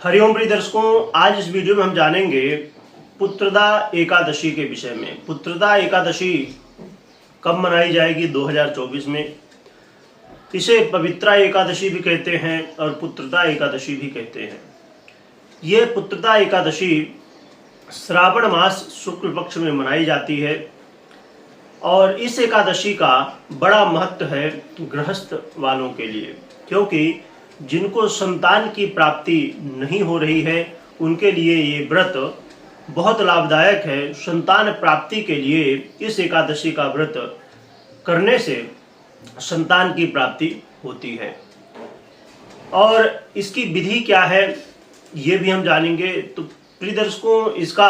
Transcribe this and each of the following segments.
हरिओम प्रिय दर्शकों, आज इस वीडियो में हम जानेंगे पुत्रदा एकादशी के विषय में। पुत्रदा एकादशी कब मनाई जाएगी 2024 में। इसे पवित्रा एकादशी भी कहते हैं और पुत्रदा एकादशी भी कहते हैं। ये पुत्रदा एकादशी श्रावण मास शुक्ल पक्ष में मनाई जाती है और इस एकादशी का बड़ा महत्व है गृहस्थ वालों के लिए, क्योंकि जिनको संतान की प्राप्ति नहीं हो रही है उनके लिए ये व्रत बहुत लाभदायक है। संतान प्राप्ति के लिए इस एकादशी का व्रत करने से संतान की प्राप्ति होती है। और इसकी विधि क्या है ये भी हम जानेंगे। तो प्रिय दर्शकों, इसका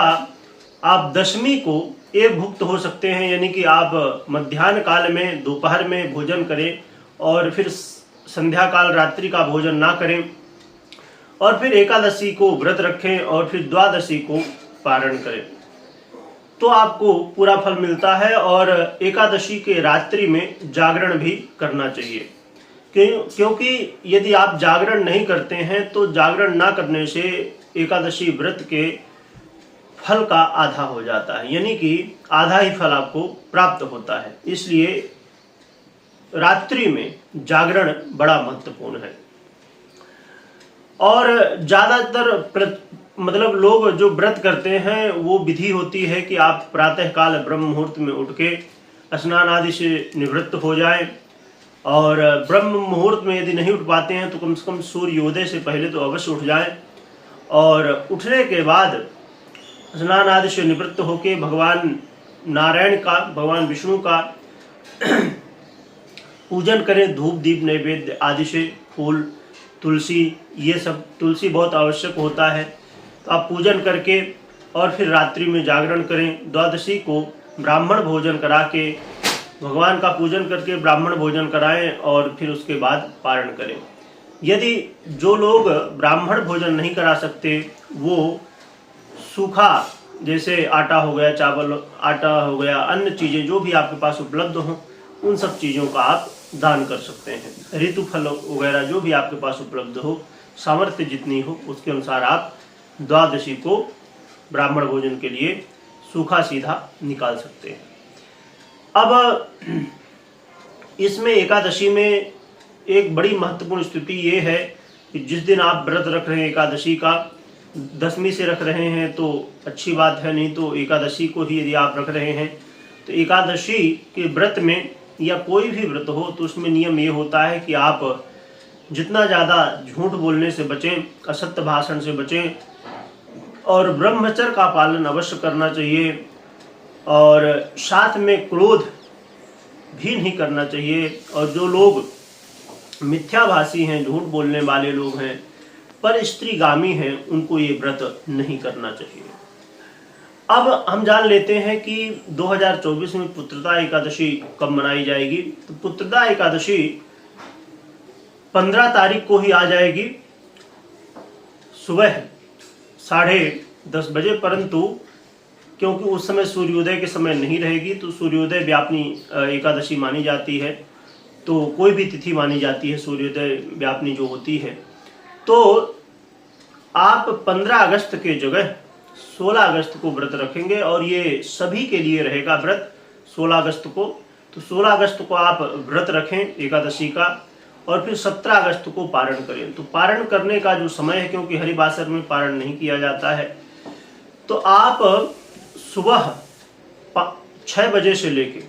आप दशमी को एक भुक्त हो सकते हैं, यानी कि आप मध्याह्न काल में दोपहर में भोजन करें और फिर संध्या काल रात्रि का भोजन ना करें और फिर एकादशी को व्रत रखें और फिर द्वादशी को पारण करें तो आपको पूरा फल मिलता है। और एकादशी के रात्रि में जागरण भी करना चाहिए, क्योंकि यदि आप जागरण नहीं करते हैं तो जागरण ना करने से एकादशी व्रत के फल का आधा हो जाता है, यानी कि आधा ही फल आपको प्राप्त होता है। इसलिए रात्रि में जागरण बड़ा महत्वपूर्ण है। और ज्यादातर मतलब लोग जो व्रत करते हैं वो विधि होती है कि आप प्रातः काल ब्रह्म मुहूर्त में उठ के स्नान आदि से निवृत्त हो जाएं और ब्रह्म मुहूर्त में यदि नहीं उठ पाते हैं तो कम से कम सूर्योदय से पहले तो अवश्य उठ जाएं और उठने के बाद स्नान आदि से निवृत्त होकर भगवान नारायण का, भगवान विष्णु का पूजन करें। धूप दीप नैवेद्य आदि से, फूल, तुलसी, ये सब, तुलसी बहुत आवश्यक होता है, तो आप पूजन करके और फिर रात्रि में जागरण करें। द्वादशी को ब्राह्मण भोजन करा के, भगवान का पूजन करके ब्राह्मण भोजन कराएं और फिर उसके बाद पारण करें। यदि जो लोग ब्राह्मण भोजन नहीं करा सकते वो सूखा, जैसे आटा हो गया, चावल आटा हो गया, अन्य चीज़ें जो भी आपके पास उपलब्ध हों उन सब चीज़ों का आप दान कर सकते हैं। ऋतु फल वगैरह जो भी आपके पास उपलब्ध हो, सामर्थ्य जितनी हो उसके अनुसार आप द्वादशी को ब्राह्मण भोजन के लिए सूखा सीधा निकाल सकते हैं। अब इसमें एकादशी में एक बड़ी महत्वपूर्ण स्थिति ये है कि जिस दिन आप व्रत रख रहे हैं एकादशी का, दशमी से रख रहे हैं तो अच्छी बात है, नहीं तो एकादशी को ही यदि आप रख रहे हैं तो एकादशी के व्रत में या कोई भी व्रत हो तो उसमें नियम ये होता है कि आप जितना ज़्यादा झूठ बोलने से बचें, असत्य भाषण से बचें और ब्रह्मचर्य का पालन अवश्य करना चाहिए और साथ में क्रोध भी नहीं करना चाहिए। और जो लोग मिथ्याभाषी हैं, झूठ बोलने वाले लोग हैं, पर स्त्रीगामी हैं, उनको ये व्रत नहीं करना चाहिए। अब हम जान लेते हैं कि 2024 में पुत्रदा एकादशी कब मनाई जाएगी। तो पुत्रदा एकादशी 15 तारीख को ही आ जाएगी सुबह 10:30 बजे, परंतु क्योंकि उस समय सूर्योदय के समय नहीं रहेगी तो सूर्योदय व्यापिनी एकादशी मानी जाती है, तो कोई भी तिथि मानी जाती है सूर्योदय व्यापिनी जो होती है। तो आप 15 अगस्त के जगह 16 अगस्त को व्रत रखेंगे और ये सभी के लिए रहेगा व्रत 16 अगस्त को। तो 16 अगस्त को आप व्रत रखें एकादशी का और फिर 17 अगस्त को पारण करें। तो पारण करने का जो समय है, क्योंकि हरिवासर में पारण नहीं किया जाता है, तो आप सुबह 6 बजे से लेके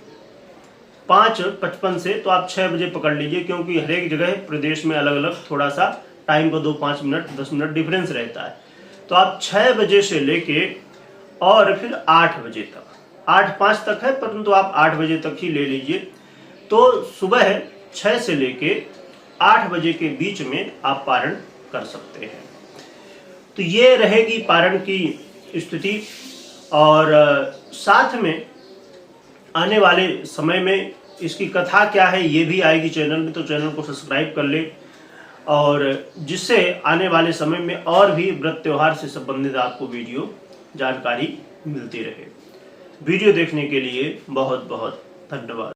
5:55 से, तो आप 6 बजे पकड़ लीजिए, क्योंकि हर एक जगह प्रदेश में अलग अलग थोड़ा सा टाइम को 2-5 मिनट 10 मिनट डिफरेंस रहता है। तो आप 6 बजे से लेके और फिर 8 बजे तक, 8:05 तक है परंतु आप 8 बजे तक ही ले लीजिए। तो सुबह 6 से लेके 8 बजे के बीच में आप पारण कर सकते हैं। तो ये रहेगी पारण की स्थिति। और साथ में आने वाले समय में इसकी कथा क्या है ये भी आएगी चैनल में, तो चैनल को सब्सक्राइब कर ले और जिससे आने वाले समय में और भी व्रत त्योहार से संबंधित आपको वीडियो जानकारी मिलती रहे। वीडियो देखने के लिए बहुत बहुत धन्यवाद।